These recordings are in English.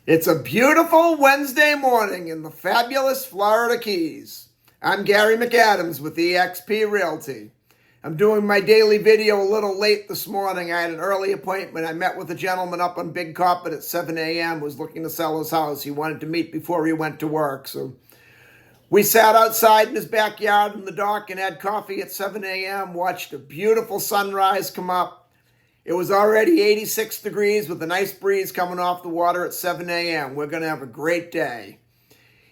It's a beautiful Wednesday morning in the fabulous Florida Keys. I'm Gary McAdams with eXp Realty. I'm doing my daily video a little late this morning. I had an early appointment. I met with a gentleman up on Big Carpet at 7 a.m. who was looking to sell his house. He wanted to meet before he went to work. So we sat outside in his backyard in the dark and had coffee at 7 a.m., watched a beautiful sunrise come up. It was already 86 degrees with a nice breeze coming off the water at 7 a.m. We're going to have a great day.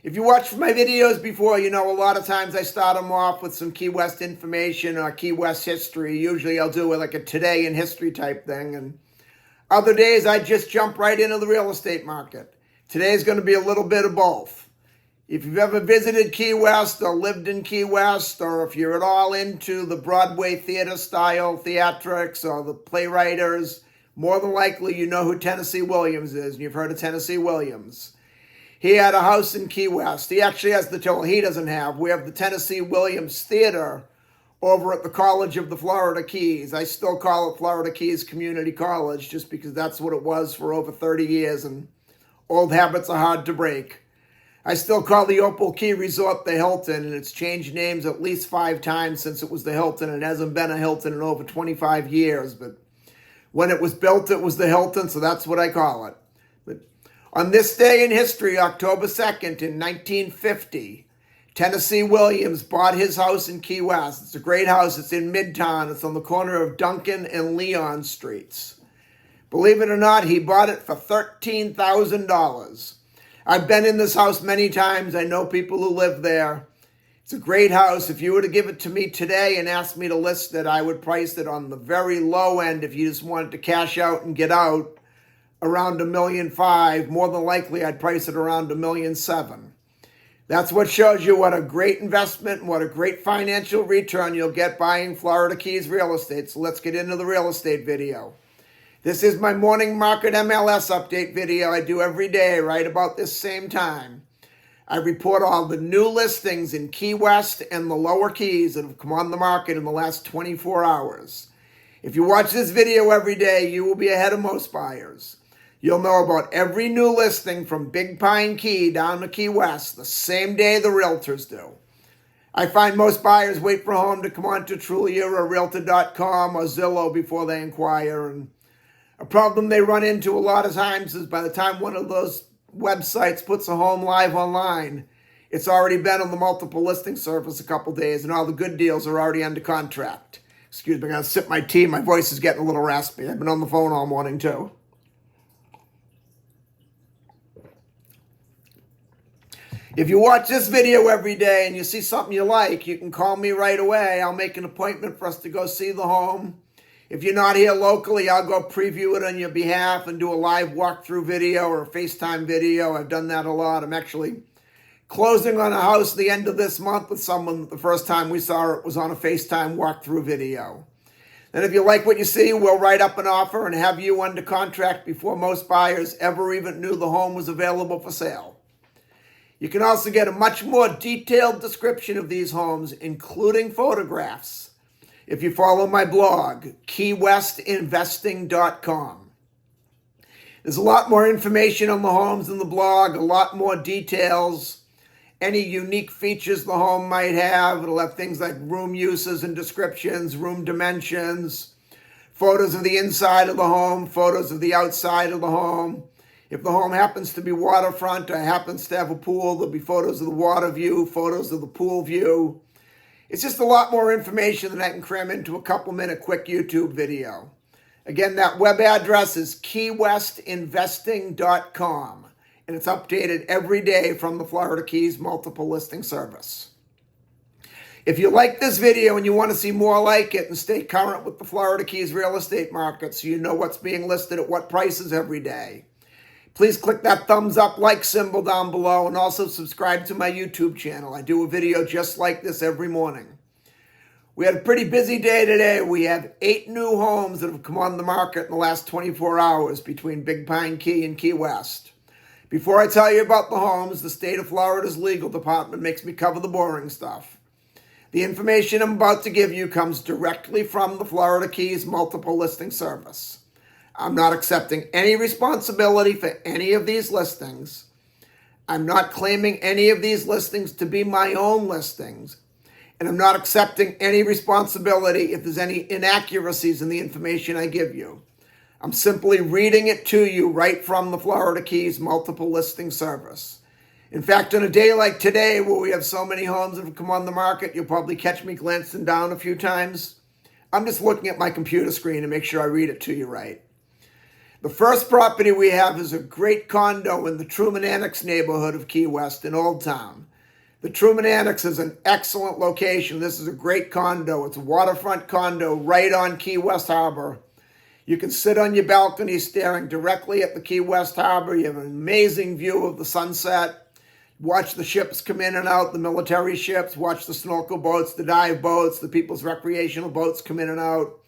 If you watched my videos before, you know a lot of times I start them off with some Key West information or Key West history. Usually I'll do it like a today in history type thing. And other days I just jump right into the real estate market. Today's going to be a little bit of both. If you've ever visited Key West or lived in Key West, or if you're at all into the Broadway theater style theatrics or the playwriters, more than likely you know who Tennessee Williams is, and you've heard of Tennessee Williams. He had a house in Key West. He actually has he doesn't have. We have the Tennessee Williams Theater over at the College of the Florida Keys. I still call it Florida Keys Community College just because that's what it was for over 30 years, and old habits are hard to break. I still call the Opal Key Resort the Hilton, and it's changed names at least 5 times since it was the Hilton. It hasn't been a Hilton in over 25 years, but when it was built, it was the Hilton, so that's what I call it. But on this day in history, October 2nd in 1950, Tennessee Williams bought his house in Key West. It's a great house. It's in Midtown. It's on the corner of Duncan and Leon Streets. Believe it or not, he bought it for $13,000. I've been in this house many times. I know people who live there. It's a great house. If you were to give it to me today and ask me to list it, I would price it on the very low end if you just wanted to cash out and get out around $1.5 million. More than likely, I'd price it around $1.7 million. That's what shows you what a great investment and what a great financial return you'll get buying Florida Keys real estate. So let's get into the real estate video. This is my morning market MLS update video I do every day right about this same time. I report all the new listings in Key West and the lower Keys that have come on the market in the last 24 hours. If you watch this video every day, you will be ahead of most buyers. You'll know about every new listing from Big Pine Key down to Key West the same day the realtors do. I find most buyers wait for a home to come on to Trulia or Realtor.com or Zillow before they inquire, and a problem they run into a lot of times is by the time one of those websites puts a home live online, it's already been on the multiple listing service a couple days and all the good deals are already under contract. Excuse me, I'm going to sip my tea. My voice is getting a little raspy. I've been on the phone all morning too. If you watch this video every day and you see something you like, you can call me right away. I'll make an appointment for us to go see the home. If you're not here locally, I'll go preview it on your behalf and do a live walkthrough video or a FaceTime video. I've done that a lot. I'm actually closing on a house the end of this month with someone that the first time we saw it was on a FaceTime walkthrough video. And if you like what you see, we'll write up an offer and have you under contract before most buyers ever even knew the home was available for sale. You can also get a much more detailed description of these homes, including photographs, if you follow my blog, keywestinvesting.com. There's a lot more information on the homes in the blog, a lot more details, any unique features the home might have. It'll have things like room uses and descriptions, room dimensions, photos of the inside of the home, photos of the outside of the home. If the home happens to be waterfront or happens to have a pool, there'll be photos of the water view, photos of the pool view. It's just a lot more information than I can cram into a couple-minute quick YouTube video. Again, that web address is keywestinvesting.com, and it's updated every day from the Florida Keys multiple listing service. If you like this video and you want to see more like it and stay current with the Florida Keys real estate market so you know what's being listed at what prices every day, please click that thumbs up like symbol down below and also subscribe to my YouTube channel. I do a video just like this every morning. We had a pretty busy day today. We have 8 new homes that have come on the market in the last 24 hours between Big Pine Key and Key West. Before I tell you about the homes, the state of Florida's legal department makes me cover the boring stuff. The information I'm about to give you comes directly from the Florida Keys multiple listing service. I'm not accepting any responsibility for any of these listings. I'm not claiming any of these listings to be my own listings. And I'm not accepting any responsibility if there's any inaccuracies in the information I give you. I'm simply reading it to you right from the Florida Keys multiple listing service. In fact, on a day like today, where we have so many homes that have come on the market, you'll probably catch me glancing down a few times. I'm just looking at my computer screen to make sure I read it to you right. The first property we have is a great condo in the Truman Annex neighborhood of Key West in Old Town. The Truman Annex is an excellent location. This is a great condo. It's a waterfront condo right on Key West Harbor. You can sit on your balcony staring directly at the Key West Harbor. You have an amazing view of the sunset. Watch the ships come in and out, the military ships. Watch the snorkel boats, the dive boats, the people's recreational boats come in and out.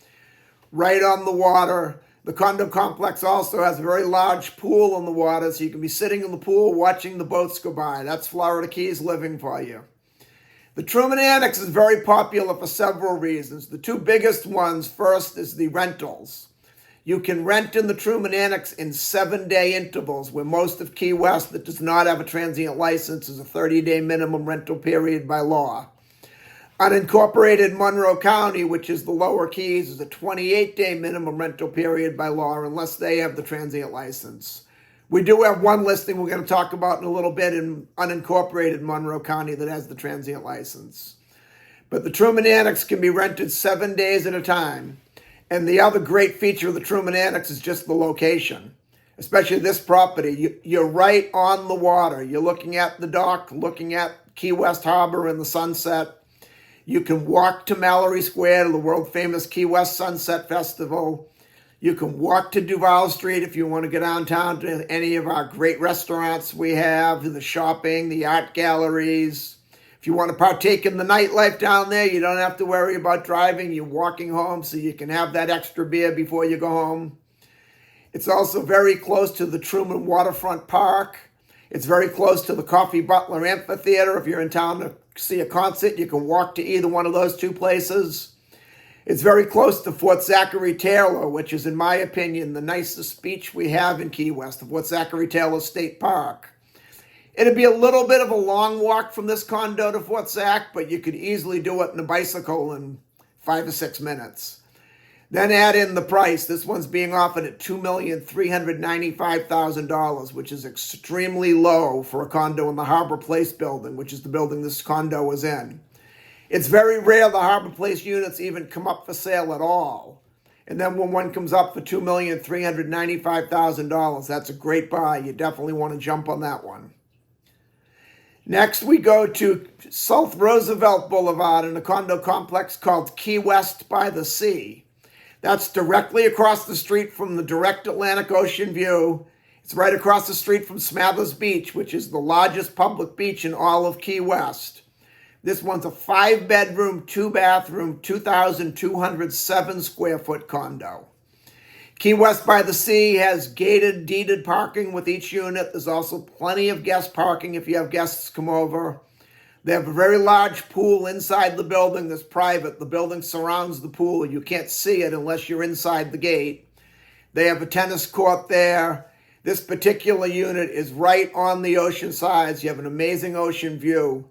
Right on the water. The condo complex also has a very large pool in the water, so you can be sitting in the pool watching the boats go by. That's Florida Keys living for you. The Truman Annex is very popular for several reasons. The two biggest ones, first is the rentals. You can rent in the Truman Annex in 7-day intervals, where most of Key West that does not have a transient license is a 30-day minimum rental period by law. Unincorporated Monroe County, which is the lower Keys, is a 28-day minimum rental period by law unless they have the transient license. We do have one listing we're going to talk about in a little bit in unincorporated Monroe County that has the transient license. But the Truman Annex can be rented 7 days at a time. And the other great feature of the Truman Annex is just the location, especially this property. You're right on the water. You're looking at the dock, looking at Key West Harbor and the sunset. You can walk to Mallory Square to the world-famous Key West Sunset Festival. You can walk to Duval Street if you want to go downtown to any of our great restaurants we have, the shopping, the art galleries. If you want to partake in the nightlife down there, you don't have to worry about driving. You're walking home, so you can have that extra beer before you go home. It's also very close to the Truman Waterfront Park. It's very close to the Coffee Butler Amphitheater. If you're in town to see a concert, you can walk to either one of those two places. It's very close to Fort Zachary Taylor, which is, in my opinion, the nicest beach we have in Key West, the Fort Zachary Taylor State Park. It'd be a little bit of a long walk from this condo to Fort Zach, but you could easily do it in a bicycle in 5 or 6 minutes. Then add in the price. This one's being offered at $2,395,000, which is extremely low for a condo in the Harbor Place building, which is the building this condo is in. It's very rare the Harbor Place units even come up for sale at all. And then when one comes up for $2,395,000, that's a great buy. You definitely want to jump on that one. Next, we go to South Roosevelt Boulevard in a condo complex called Key West by the Sea. That's directly across the street from the direct Atlantic Ocean view. It's right across the street from Smathers Beach, which is the largest public beach in all of Key West. This one's a 5-bedroom, 2-bathroom, 2,207 square foot condo. Key West by the Sea has gated, deeded parking with each unit. There's also plenty of guest parking if you have guests come over. They have a very large pool inside the building that's private. The building surrounds the pool. You can't see it unless you're inside the gate. They have a tennis court there. This particular unit is right on the ocean sides. You have an amazing ocean view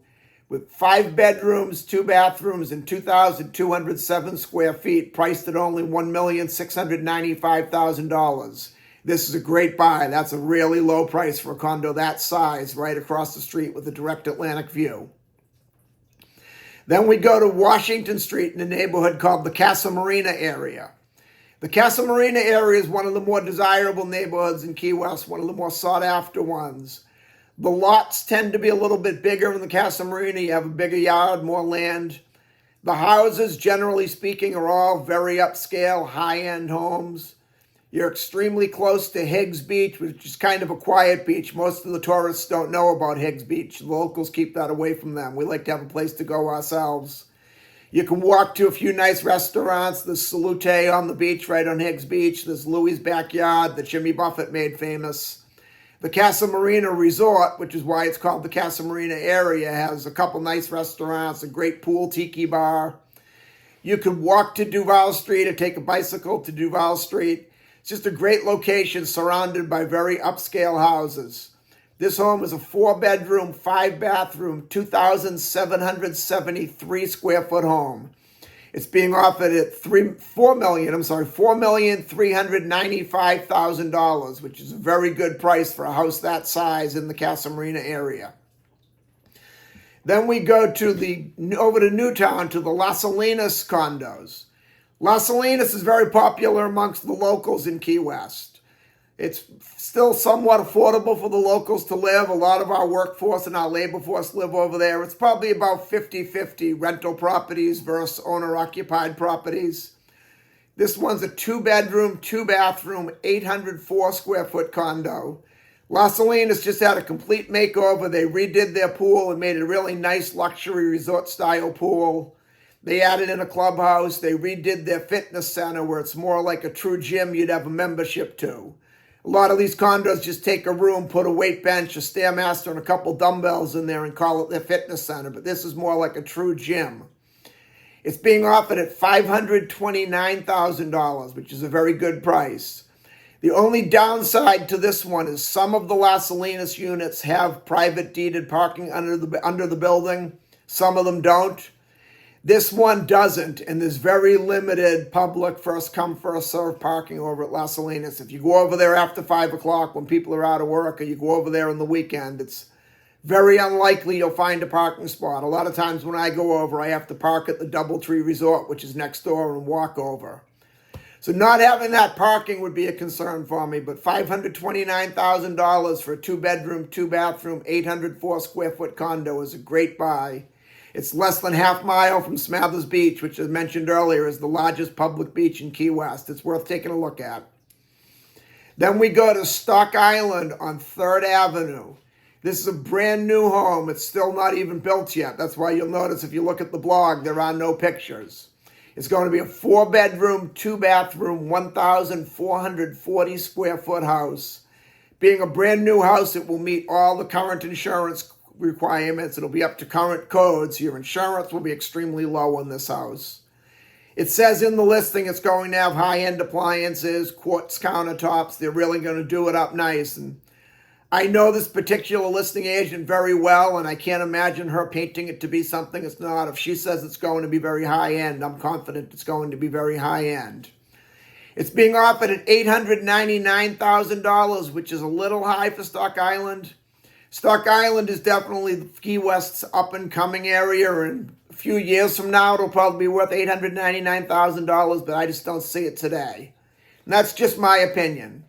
with 5 bedrooms, 2 bathrooms, and 2,207 square feet, priced at only $1,695,000. This is a great buy. That's a really low price for a condo that size, right across the street with a direct Atlantic view. Then we go to Washington Street in a neighborhood called the Casa Marina area. The Casa Marina area is one of the more desirable neighborhoods in Key West, one of the more sought-after ones. The lots tend to be a little bit bigger in the Casa Marina. You have a bigger yard, more land. The houses, generally speaking, are all very upscale, high-end homes. You're extremely close to Higgs Beach, which is kind of a quiet beach. Most of the tourists don't know about Higgs Beach. The locals keep that away from them. We like to have a place to go ourselves. You can walk to a few nice restaurants. There's Salute on the beach right on Higgs Beach. There's Louis' Backyard that Jimmy Buffett made famous. The Casa Marina Resort, which is why it's called the Casa Marina area, has a couple nice restaurants, a great pool tiki bar. You can walk to Duval Street or take a bicycle to Duval Street. It's just a great location surrounded by very upscale houses. This home is a 4-bedroom, 5-bathroom, 2,773 square foot home. It's being offered at $4,395,000, which is a very good price for a house that size in the Casa Marina area. Then we go to over to Newtown to the Las Salinas condos. Las Salinas is very popular amongst the locals in Key West. It's still somewhat affordable for the locals to live. A lot of our workforce and our labor force live over there. It's probably about 50-50 rental properties versus owner-occupied properties. This one's a 2-bedroom, 2-bathroom, 804 square foot condo. Las Salinas just had a complete makeover. They redid their pool and made a really nice luxury resort style pool. They added in a clubhouse. They redid their fitness center where it's more like a true gym you'd have a membership to. A lot of these condos just take a room, put a weight bench, a Stairmaster, and a couple dumbbells in there and call it their fitness center. But this is more like a true gym. It's being offered at $529,000, which is a very good price. The only downside to this one is some of the Las Salinas units have private deeded parking under the building. Some of them don't. This one doesn't, and there's very limited public first come, first serve parking over at Las Salinas. If you go over there after 5 o'clock when people are out of work, or you go over there on the weekend, it's very unlikely you'll find a parking spot. A lot of times when I go over, I have to park at the Doubletree Resort, which is next door, and walk over. So not having that parking would be a concern for me, but $529,000 for a 2-bedroom, 2-bathroom, 804 square foot condo is a great buy. It's less than half mile from Smathers Beach, which, as mentioned earlier, is the largest public beach in Key West. It's worth taking a look at. Then we go to Stock Island on 3rd Avenue. This is a brand new home. It's still not even built yet. That's why you'll notice if you look at the blog, there are no pictures. It's going to be a 4-bedroom, 2-bathroom, 1,440 square foot house. Being a brand new house, it will meet all the current insurance requirements. It'll be up to current codes. Your insurance will be extremely low on this house. It says in the listing it's going to have high-end appliances, quartz countertops. They're really going to do it up nice. And I know this particular listing agent very well, and I can't imagine her painting it to be something it's not. If she says it's going to be very high-end, I'm confident it's going to be very high-end. It's being offered at $899,000, which is a little high for Stock Island. Stock Island is definitely the Key West's up-and-coming area, and a few years from now, it'll probably be worth $899,000, but I just don't see it today. And that's just my opinion.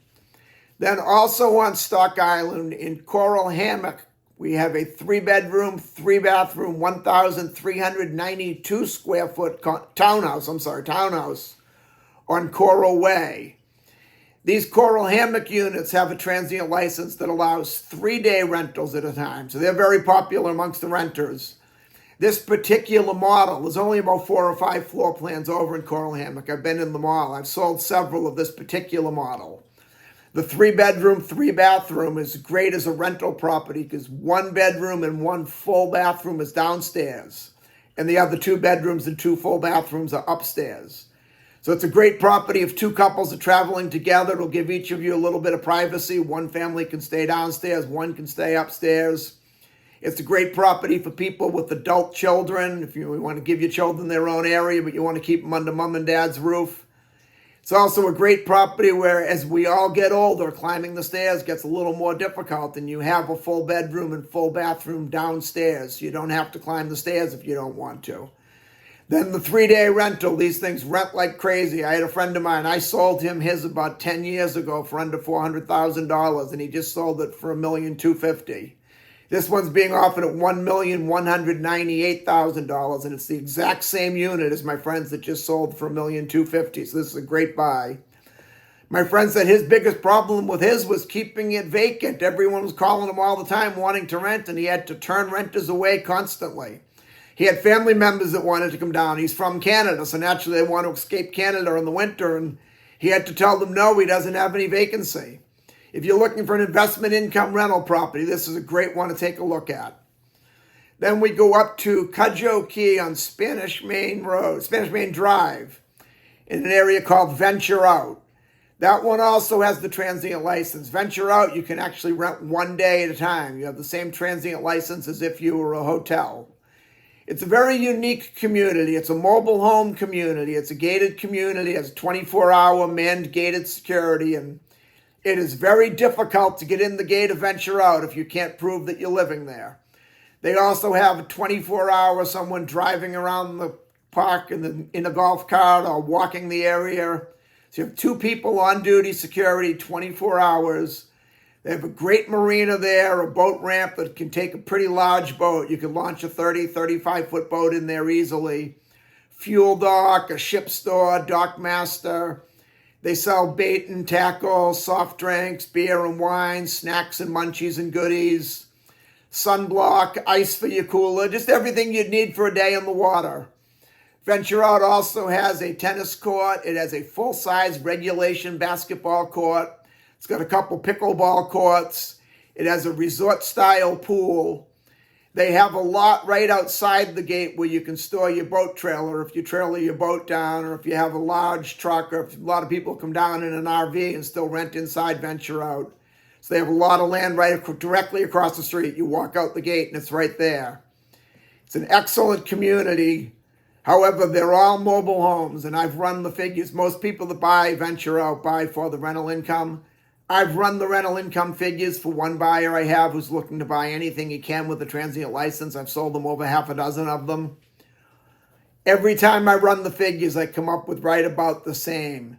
Then also on Stock Island in Coral Hammock, we have a 3-bedroom, 3-bathroom, 1,392 square foot townhouse on Coral Way. These Coral Hammock units have a transient license that allows 3-day rentals at a time, so they're very popular amongst the renters. This particular model, there's only about 4 or 5 floor plans over in Coral Hammock. I've been in the mall. I've sold several of this particular model. The 3-bedroom, 3-bathroom is great as a rental property because 1 bedroom and 1 full bathroom is downstairs, and the other 2 bedrooms and 2 full bathrooms are upstairs. So it's a great property if 2 couples are traveling together. It'll give each of you a little bit of privacy. One family can stay downstairs, one can stay upstairs. It's a great property for people with adult children. If you want to give your children their own area, but you want to keep them under mom and dad's roof. It's also a great property where, as we all get older, climbing the stairs gets a little more difficult, and you have a full bedroom and full bathroom downstairs. You don't have to climb the stairs if you don't want to. Then the 3-day rental, these things rent like crazy. I had a friend of mine, I sold him his about 10 years ago for under $400,000, and he just sold it for $1,250,000. This one's being offered at $1,198,000, and it's the exact same unit as my friends that just sold for $1,250,000. So this is a great buy. My friend said his biggest problem with his was keeping it vacant. Everyone was calling him all the time wanting to rent, and he had to turn renters away constantly. He had family members that wanted to come down. He's from Canada, so naturally they want to escape Canada in the winter, and he had to tell them no, he doesn't have any vacancy. If you're looking for an investment income rental property, this is a great one to take a look at. Then we go up to Cudjoe Key on Spanish Main Drive in an area called Venture Out. That one also has the transient license. Venture Out, you can actually rent 1 day at a time. You have the same transient license as if you were a hotel. It's a very unique community. It's a mobile home community. It's a gated community. It has 24-hour manned gated security, and it is very difficult to get in the gate of Venture Out if you can't prove that you're living there. They also have a 24-hour someone driving around the park in a golf cart or walking the area. So you have 2 people on duty security 24 hours. They have a great marina there, a boat ramp that can take a pretty large boat. You can launch a 30, 35-foot boat in there easily. Fuel dock, a ship store, dock master. They sell bait and tackle, soft drinks, beer and wine, snacks and munchies and goodies, sunblock, ice for your cooler, just everything you'd need for a day in the water. Venture Out also has a tennis court. It has a full-size regulation basketball court. It's got a couple pickleball courts. It has a resort-style pool. They have a lot right outside the gate where you can store your boat trailer if you trailer your boat down, or if you have a large truck, or if a lot of people come down in an RV and still rent inside Venture Out. So they have a lot of land directly across the street. You walk out the gate and it's right there. It's an excellent community. However, they're all mobile homes, and I've run the figures. Most people that buy Venture Out buy for the rental income. I've run the rental income figures for one buyer I have who's looking to buy anything he can with a transient license. I've sold them over half a dozen of them. Every time I run the figures, I come up with right about the same.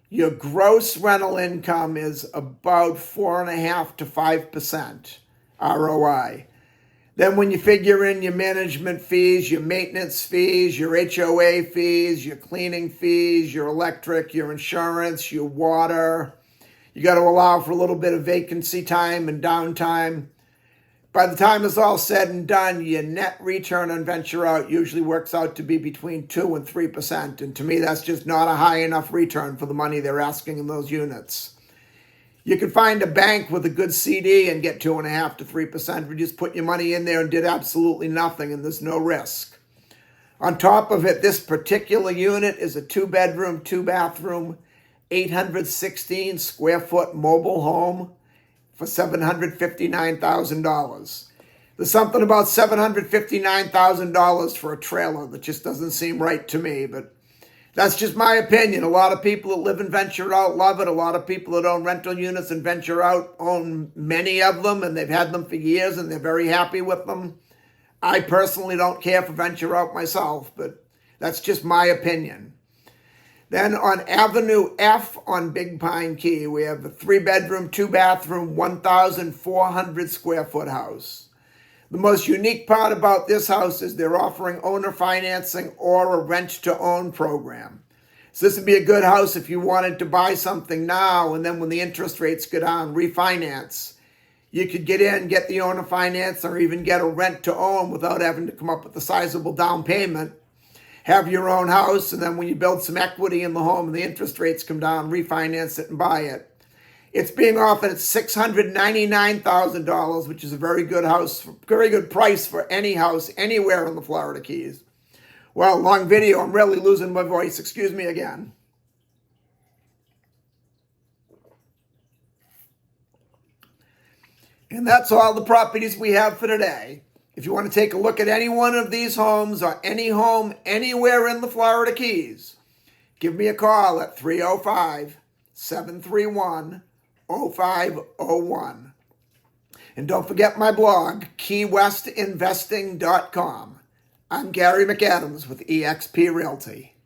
Your gross rental income is about 4.5% to 5% ROI. Then when you figure in your management fees, your maintenance fees, your HOA fees, your cleaning fees, your electric, your insurance, your water, you got to allow for a little bit of vacancy time and downtime. By the time it's all said and done, your net return on Venture Out usually works out to be between 2% and 3%. And to me, that's just not a high enough return for the money they're asking in those units. You can find a bank with a good CD and get 2.5% to 3%. You just put your money in there and did absolutely nothing, and there's no risk. On top of it, this particular unit is a 2-bedroom, 2-bathroom, 816 square foot mobile home for $759,000. There's something about $759,000 for a trailer that just doesn't seem right to me, but that's just my opinion. A lot of people that live in Venture Out love it. A lot of people that own rental units in Venture Out own many of them, and they've had them for years, and they're very happy with them. I personally don't care for Venture Out myself, but that's just my opinion. Then on Avenue F on Big Pine Key, we have a 3-bedroom, 2-bathroom, 1,400 square foot house. The most unique part about this house is they're offering owner financing or a rent-to-own program. So this would be a good house if you wanted to buy something now, and then when the interest rates go down, refinance. You could get in, get the owner finance, or even get a rent-to-own without having to come up with a sizable down payment. Have your own house, and then when you build some equity in the home and the interest rates come down, refinance it and buy it. It's being offered at $699,000, which is a very good house, very good price for any house anywhere in the Florida Keys. Well, long video. I'm really losing my voice. Excuse me again. And that's all the properties we have for today. If you want to take a look at any one of these homes or any home anywhere in the Florida Keys, give me a call at 305-731-0501. And don't forget my blog, keywestinvesting.com. I'm Gary McAdams with eXp Realty.